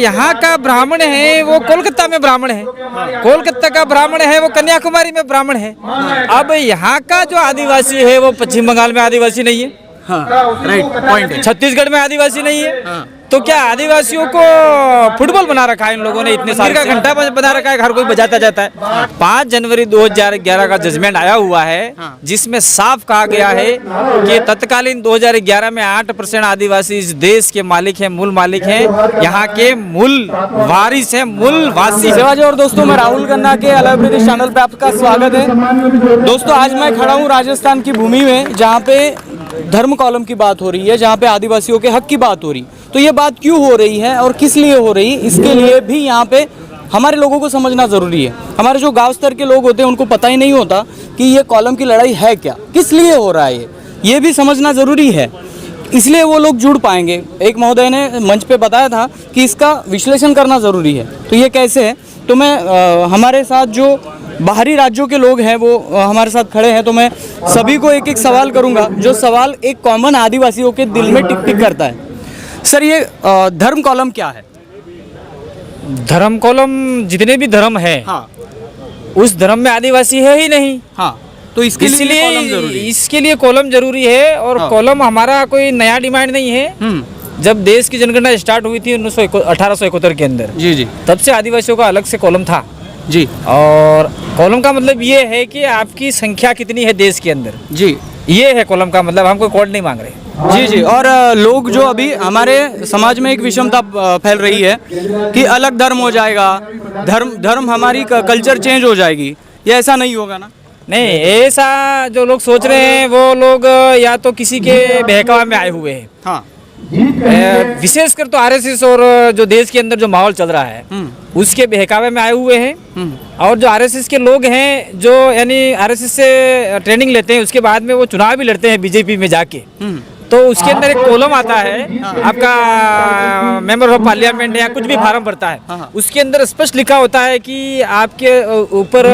यहाँ का ब्राह्मण है वो कोलकाता में ब्राह्मण है, कोलकाता का ब्राह्मण है वो कन्याकुमारी में ब्राह्मण है। अब यहाँ का जो आदिवासी है वो पश्चिम बंगाल में आदिवासी नहीं है। हाँ, राइट पॉइंट है। छत्तीसगढ़ में आदिवासी नहीं है। हाँ। तो क्या आदिवासियों को फुटबॉल बना रखा है इन लोगों ने, इतने साल का घंटा बना रखा है, हर कोई बजाता जाता है। 5 जनवरी 2011 का जजमेंट आया हुआ है जिसमें साफ कहा गया है कि तत्कालीन 2011 में 8% आदिवासी इस देश के मालिक हैं, मूल मालिक हैं, यहाँ के मूल वारिस हैं, मूल वासी। सेवाजी और दोस्तों, मैं राहुल खन्ना के अलग प्रदेश चैनल पे आपका स्वागत है। दोस्तों, आज मैं खड़ा हूँ राजस्थान की भूमि में, जहाँ पे धर्म कॉलम की बात हो रही है, जहाँ पे आदिवासियों के हक की बात हो रही। तो ये बात क्यों हो रही है और किस लिए हो रही है, इसके लिए भी यहाँ पे हमारे लोगों को समझना ज़रूरी है। हमारे जो गांव स्तर के लोग होते हैं उनको पता ही नहीं होता कि ये कॉलम की लड़ाई है क्या, किस लिए हो रहा है, ये भी समझना ज़रूरी है। इसलिए वो लोग जुड़ पाएंगे। एक महोदय ने मंच पे बताया था कि इसका विश्लेषण करना ज़रूरी है। तो ये कैसे है, तो मैं हमारे साथ जो बाहरी राज्यों के लोग हैं वो हमारे साथ खड़े हैं, तो मैं सभी को एक एक सवाल करूंगा, जो सवाल एक कॉमन आदिवासियों के दिल में टिक टिक करता है। सर, ये धर्म कॉलम क्या है? धर्म कॉलम जितने भी धर्म है, हाँ, उस धर्म में आदिवासी है ही नहीं। हाँ, तो इसके लिए कॉलम जरूरी है। इसके लिए कॉलम जरूरी है। और हाँ। कॉलम हमारा कोई नया डिमांड नहीं है। जब देश की जनगणना स्टार्ट हुई थी 1871 के अंदर, जी जी, तब से आदिवासियों का अलग से कॉलम था जी। और कॉलम का मतलब ये है कि आपकी संख्या कितनी है देश के अंदर, जी, ये है कॉलम का मतलब। हम कोई कोड नहीं मांग रहे। जी जी। और लोग जो अभी हमारे समाज में एक विषमता फैल रही है कि अलग धर्म हो जाएगा, धर्म हमारी कल्चर चेंज हो जाएगी, ये ऐसा नहीं होगा ना? नहीं, ऐसा जो लोग सोच रहे हैं वो लोग या तो किसी के बहकावे में आए हुए हैं। हाँ, विशेषकर तो आरएसएस और जो देश के अंदर जो माहौल चल रहा है उसके बहकावे में आए हुए हैं। और जो आरएसएस के लोग हैं, जो यानी आरएसएस से ट्रेनिंग लेते हैं, उसके बाद में वो चुनाव भी लड़ते हैं बीजेपी में जाके, तो उसके अंदर एक कॉलम आता है, आपका मेंबर ऑफ पार्लियामेंट या कुछ भी फार्म भरता है, उसके अंदर स्पष्ट लिखा होता है कि आपके ऊपर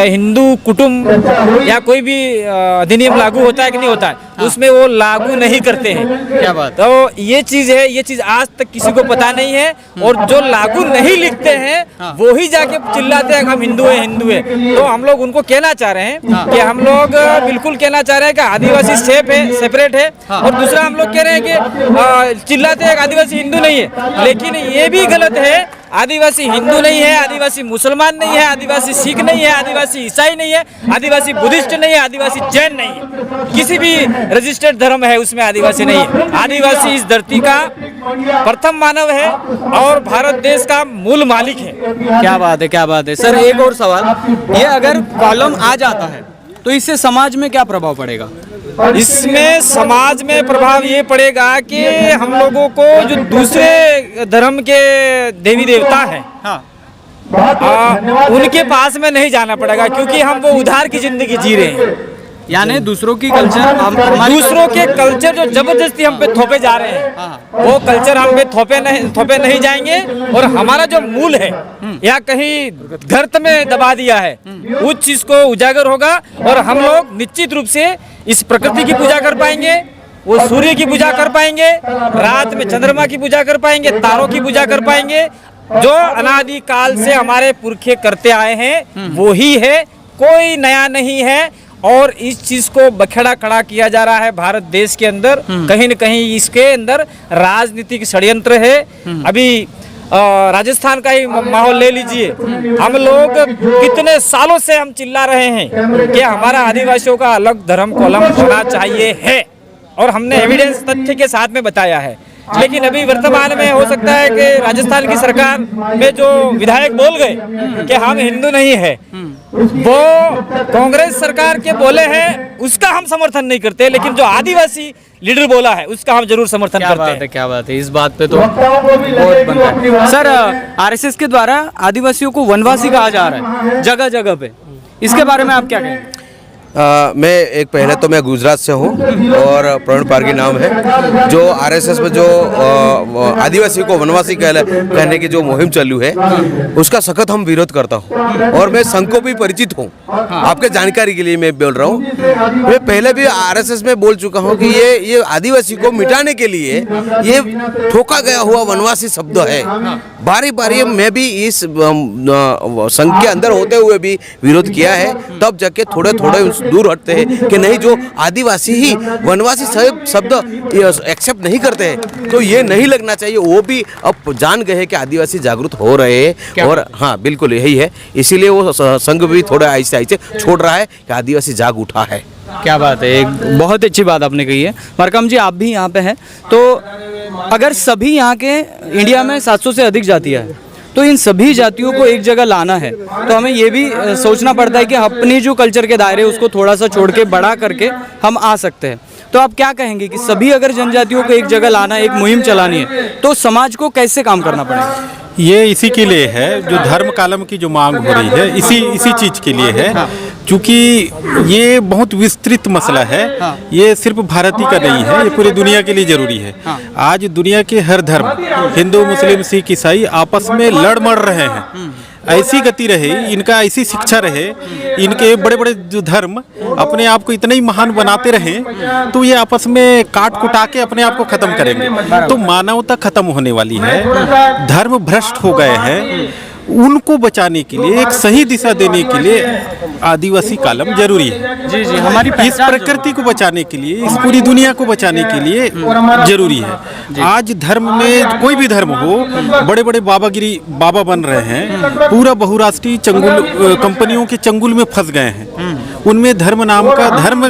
हिंदू कुटुंब या कोई भी अधिनियम लागू होता है कि नहीं होता है, उसमें वो लागू नहीं करते हैं। क्या बात। तो ये चीज है, ये चीज आज तक किसी को पता नहीं है। और जो लागू नहीं लिखते हैं वो ही जाके चिल्लाते हैं हम हिंदू है, हिंदू है। तो हम लोग उनको कहना चाह रहे हैं कि हम लोग बिल्कुल कहना चाह रहे हैं कि आदिवासी सेफ है, सेपरेट है। और दूसरा हम लोग कह रहे हैं कि चिल्लाते हैं आदिवासी हिंदू नहीं है, लेकिन ये भी गलत है। आदिवासी हिंदू नहीं है, आदिवासी मुसलमान नहीं है, आदिवासी सिख नहीं है, आदिवासी ईसाई नहीं है, आदिवासी बुद्धिस्ट नहीं है, आदिवासी जैन नहीं है। किसी भी रजिस्टर्ड धर्म है उसमें आदिवासी नहीं है। आदिवासी इस धरती का प्रथम मानव है और भारत देश का मूल मालिक है। क्या बात है, क्या बात है। सर, एक और सवाल, ये अगर कॉलम आ जाता है तो इससे समाज में क्या प्रभाव पड़ेगा? इसमें समाज में प्रभाव ये पड़ेगा कि हम लोगों को जो दूसरे धर्म के देवी देवता हैं, उनके पास में नहीं जाना पड़ेगा, क्योंकि हम वो उधार की जिंदगी जी रहे हैं। यानी दूसरों की कल्चर, दूसरों के कल्चर जो जबरदस्ती हम पे थोपे जा रहे हैं, वो कल्चर हम पे थोपे नहीं जाएंगे। और हमारा जो मूल है या कहीं गर्त में दबा दिया है, उस चीज को उजागर होगा और हम लोग निश्चित रूप से इस प्रकृति की पूजा कर पाएंगे, वो सूर्य की पूजा कर पाएंगे, रात में चंद्रमा की पूजा कर पाएंगे, तारों की पूजा कर पाएंगे। जो अनादि काल से हमारे पुरखे करते आए हैं वो ही है, कोई नया नहीं है। और इस चीज को बखेड़ा खड़ा किया जा रहा है भारत देश के अंदर। कहीं न कहीं इसके अंदर राजनीतिक षड्यंत्र है। अभी राजस्थान का ही माहौल ले लीजिए, हम लोग कितने सालों से हम चिल्ला रहे हैं कि हमारा आदिवासियों का अलग धर्म कॉलम होना चाहिए है, और हमने एविडेंस तथ्य के साथ में बताया है। लेकिन अभी वर्तमान में हो सकता है कि राजस्थान की सरकार में जो विधायक बोल गए कि हम हिंदू नहीं है, वो कांग्रेस सरकार के बोले हैं उसका हम समर्थन नहीं करते, लेकिन जो आदिवासी लीडर बोला है उसका हम जरूर समर्थन करते हैं। क्या बात है, इस बात पे तो बहुत बनता है। सर, आरएसएस के द्वारा आदिवासियों को वनवासी कहा जा रहा है जगह जगह पे, इसके बारे में आप क्या कहेंगे? मैं एक पहले तो मैं गुजरात से हूँ और प्रवीण पारगी नाम है। जो आरएसएस में जो आदिवासी को वनवासी कहने की जो मुहिम चालू है उसका सख्त हम विरोध करता हूँ और मैं संघ को भी परिचित हूँ। आपके जानकारी के लिए मैं बोल रहा हूँ, मैं पहले भी आरएसएस में बोल चुका हूँ कि ये आदिवासी को मिटाने के लिए ये ठोका गया हुआ वनवासी शब्द है। बारी बारी मैं भी इस संघ के अंदर होते हुए भी विरोध किया है, तब जाके थोड़े थोड़े दूर हटते हैं कि नहीं जो आदिवासी ही वनवासी शब्द एक्सेप्ट नहीं करते हैं तो ये नहीं लगना चाहिए। वो भी अब जान गए हैं कि आदिवासी जागरूक हो रहे हैं और हाँ बिल्कुल यही है, इसीलिए वो संघ भी थोड़ा ऐसे ऐसे छोड़ रहा है कि आदिवासी जाग उठा है। क्या बात है, एक बहुत अच्छी बात आपने कही है। मरकम जी आप भी यहाँ पे हैं, तो अगर सभी यहाँ के इंडिया में 700 से अधिक जातियाँ हैं तो इन सभी जातियों को एक जगह लाना है तो हमें ये भी सोचना पड़ता है कि अपनी जो कल्चर के दायरे उसको थोड़ा सा छोड़ के बड़ा करके हम आ सकते हैं। तो आप क्या कहेंगे कि सभी अगर जनजातियों को एक जगह लाना, एक मुहिम चलानी है तो समाज को कैसे काम करना पड़ेगा? ये इसी के लिए है जो धर्म कालम की जो मांग हो रही है, इसी चीज के लिए है। क्योंकि ये बहुत विस्तृत मसला है, ये सिर्फ भारत ही का नहीं है, ये पूरी दुनिया के लिए जरूरी है। आज दुनिया के हर धर्म, हिंदू मुस्लिम सिख ईसाई आपस में लड़ मर रहे हैं। ऐसी गति रहे, इनका ऐसी शिक्षा रहे, इनके बड़े बड़े जो धर्म अपने आप को इतने ही महान बनाते रहे तो ये आपस में काट कुटा के अपने आप को खत्म करेंगे तो मानवता खत्म होने वाली है। धर्म भ्रष्ट हो गए हैं, उनको बचाने के लिए, एक सही दिशा देने के लिए आदिवासी कालम जरूरी है। जी हमारी इस प्रकृति को बचाने के लिए, इस पूरी दुनिया को बचाने के लिए जरूरी है। आज धर्म में कोई भी धर्म हो, बड़े बड़े बाबा बन रहे हैं, पूरा बहुराष्ट्रीय चंगुल कंपनियों के चंगुल में फंस गए हैं। उनमें धर्म नाम का धर्म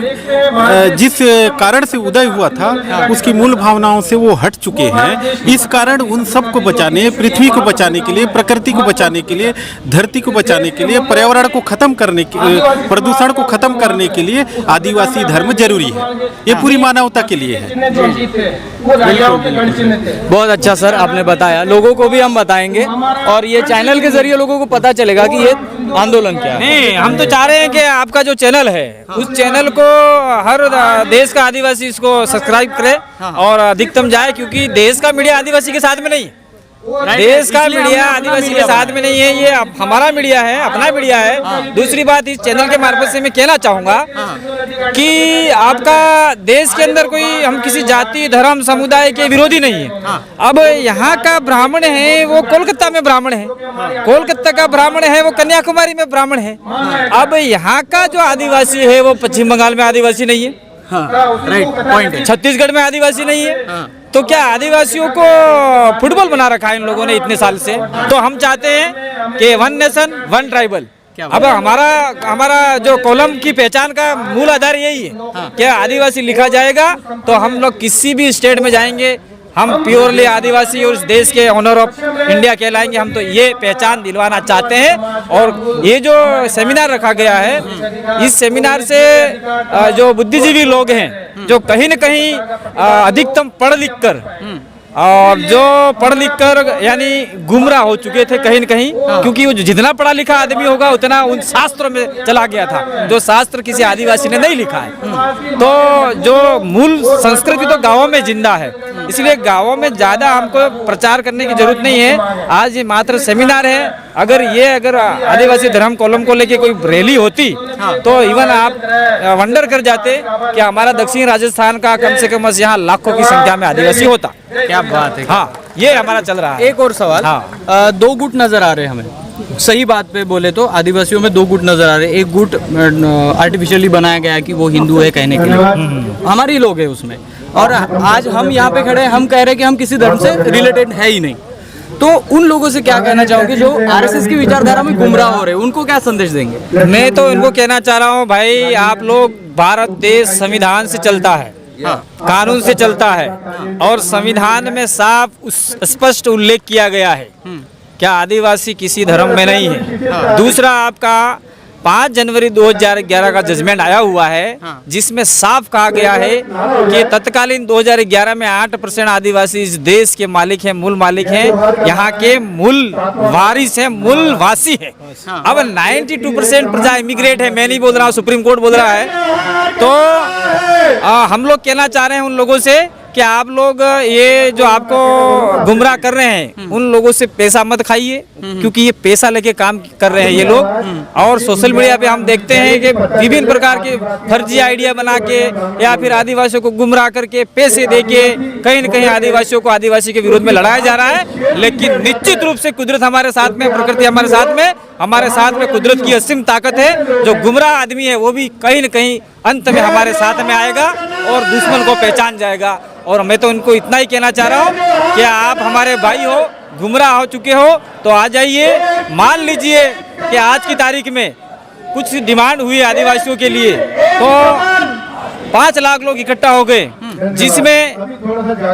जिस कारण से उदय हुआ था उसकी मूल भावनाओं से वो हट चुके हैं। इस कारण उन सब को बचाने, पृथ्वी को बचाने के लिए, प्रकृति को बचाने के लिए, धरती को बचाने के लिए, पर्यावरण को खत्म करने के, प्रदूषण को खत्म करने के लिए आदिवासी धर्म जरूरी है। ये पूरी मानवता के लिए है। बहुत अच्छा सर आपने बताया, लोगों को भी हम बताएंगे और ये चैनल के जरिए लोगों को पता चलेगा कि ये आंदोलन क्या है। नहीं, हम तो चाह रहे हैं कि आपका जो चैनल है उस चैनल को हर देश का आदिवासी इसको सब्सक्राइब करे और अधिकतम जाए, क्योंकि देश का मीडिया आदिवासी के साथ में नहीं है। देश का मीडिया आदिवासी के साथ में नहीं है, ये हमारा मीडिया है, अपना मीडिया है। दूसरी बात, इस चैनल के मार्फत से मैं कहना चाहूँगा कि आपका देश के अंदर कोई, हम किसी जाति धर्म समुदाय के विरोधी नहीं है। अब यहाँ का ब्राह्मण है वो कोलकाता में ब्राह्मण है, कोलकाता का ब्राह्मण है वो कन्याकुमारी में ब्राह्मण है। अब यहाँ का जो आदिवासी है वो पश्चिम बंगाल में आदिवासी नहीं है, राइट पॉइंट है, छत्तीसगढ़ में आदिवासी नहीं है। तो क्या आदिवासियों को फुटबॉल बना रखा है इन लोगों ने इतने साल से? तो हम चाहते हैं कि वन नेशन वन ट्राइबल। अब हमारा जो कॉलम की पहचान का मूल आधार यही है कि आदिवासी लिखा जाएगा तो हम लोग किसी भी स्टेट में जाएंगे, हम प्योरली आदिवासी और इस देश के ऑनर ऑफ इंडिया कहलाएंगे। हम तो ये पहचान दिलवाना चाहते हैं। और ये जो सेमिनार रखा गया है, इस सेमिनार से जो बुद्धिजीवी लोग हैं, जो कहीं न कहीं अधिकतम पढ़ लिख कर और जो पढ़ लिख कर यानी गुमराह हो चुके थे कहीं न कहीं, क्योंकि वो जितना पढ़ा लिखा आदमी होगा उतना उन शास्त्रों में चला गया था, जो शास्त्र किसी आदिवासी ने नहीं लिखा है। तो जो मूल संस्कृति तो गाँवों में जिंदा है, इसलिए गाँवों में ज़्यादा हमको प्रचार करने की जरूरत नहीं है। आज ये मात्र सेमिनार है। अगर आदिवासी धर्म कॉलम को लेके कोई रैली होती तो इवन आप वंडर कर जाते कि हमारा दक्षिण राजस्थान का कम से कम यहाँ लाखों की संख्या में आदिवासी होता। क्या बात है। हाँ, ये हमारा चल रहा है। एक और सवाल, दो गुट नजर आ रहे हैं हमें। सही बात पे बोले तो आदिवासियों में दो गुट नजर आ रहे हैं। एक गुट आर्टिफिशियली बनाया गया है कि वो हिंदू है कहने के लिए, हमारे ही लोग हैं उसमें। और आज हम यहाँ पे खड़े हैं, हम कह रहे हैं कि हम किसी धर्म से रिलेटेड है ही नहीं। तो उन लोगों से क्या कहना चाहोगे जो आरएसएस की विचारधारा में गुमराह हो रहे हैं, उनको क्या संदेश देंगे? मैं तो इनको कहना चाह रहा हूँ, भाई आप लोग, भारत देश संविधान से चलता है, कानून से चलता है और संविधान में साफ स्पष्ट उल्लेख किया गया है क्या आदिवासी किसी धर्म में नहीं है। दूसरा, आपका 5 जनवरी 2011 का जजमेंट आया हुआ है, जिसमें साफ कहा गया है कि तत्कालीन 2011 में 8% आदिवासी इस देश के मालिक हैं, मूल मालिक हैं, यहाँ के मूल वारिस हैं, मूल वासी हैं। अब 92% प्रजा इमिग्रेट है, मैं नहीं बोल रहा हूँ, सुप्रीम कोर्ट बोल रहा है। तो हम लोग कहना चाह रहे हैं उन लोगों से कि आप लोग ये जो आपको गुमराह कर रहे हैं, उन लोगों से पैसा मत खाइए, क्योंकि ये पैसा लेके काम कर रहे हैं ये लोग। और सोशल मीडिया पे हम देखते हैं कि विभिन्न प्रकार के फर्जी आइडिया बना के या फिर आदिवासियों को गुमराह करके पैसे दे के कहीं न कहीं आदिवासियों को आदिवासी के विरोध में लड़ाया जा रहा है। लेकिन निश्चित रूप से कुदरत हमारे साथ में, प्रकृति हमारे साथ में कुदरत की असीम ताकत है। जो गुमराह आदमी है वो भी कहीं न कहीं अंत में हमारे साथ में आएगा और दुश्मन को पहचान जाएगा। और मैं तो उनको इतना ही कहना चाह रहा हूँ कि आप हमारे भाई हो, गुमराह हो चुके हो तो आ जाइए। मान लीजिए कि आज की तारीख में कुछ डिमांड हुई आदिवासियों के लिए तो 5 लाख लोग इकट्ठा हो गए, जिसमें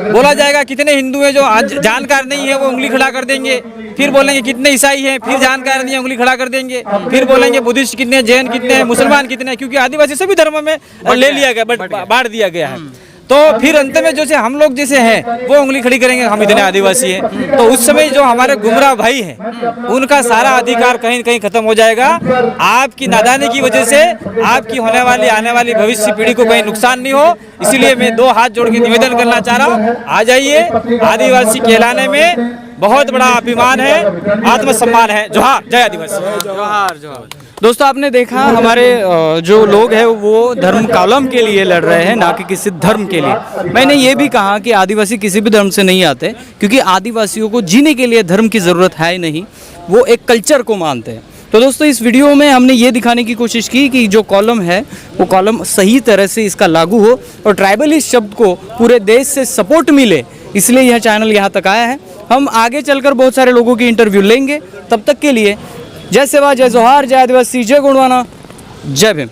बोला जाएगा कितने हिंदू हैं जो आज जानकार नहीं है वो उंगली खड़ा कर देंगे, फिर बोलेंगे कितने ईसाई हैं, फिर जानकार नहीं है उंगली खड़ा कर देंगे, फिर बोलेंगे बुद्धिस्ट कितने, जैन कितने हैं, मुसलमान कितने हैं, क्योंकि आदिवासी सभी धर्मों में ले लिया गया, बांट दिया गया है। तो फिर अंत में जैसे हम लोग जैसे हैं वो उंगली खड़ी करेंगे हम इतने आदिवासी हैं, तो उस समय जो हमारे गुमराह भाई हैं उनका सारा अधिकार कहीं न कहीं खत्म हो जाएगा। आपकी नादानी की वजह से आपकी होने वाली आने वाली भविष्य पीढ़ी को कहीं नुकसान नहीं हो, इसीलिए मैं 2 हाथ जोड़ के निवेदन करना चाह रहा हूँ, आ जाइए। आदिवासी कहलाने में बहुत बड़ा अभिमान है, आत्मसम्मान है। जोहार, जय आदिवासी। जोहार जोहार। दोस्तों आपने देखा हमारे जो लोग हैं वो धर्म कॉलम के लिए लड़ रहे हैं, ना कि किसी धर्म के लिए। मैंने ये भी कहा कि आदिवासी किसी भी धर्म से नहीं आते, क्योंकि आदिवासियों को जीने के लिए धर्म की ज़रूरत है ही नहीं, वो एक कल्चर को मानते हैं। तो दोस्तों इस वीडियो में हमने ये दिखाने की कोशिश की कि जो कॉलम है वो कॉलम सही तरह से इसका लागू हो और ट्राइबलिस्ट शब्द को पूरे देश से सपोर्ट मिले, इसलिए यह चैनल यहाँ तक आया है। हम आगे चलकर बहुत सारे लोगों की इंटरव्यू लेंगे। तब तक के लिए जय सेवा, जय जोहार, जय आदिवासी, जय गुणवाना, जय भीम।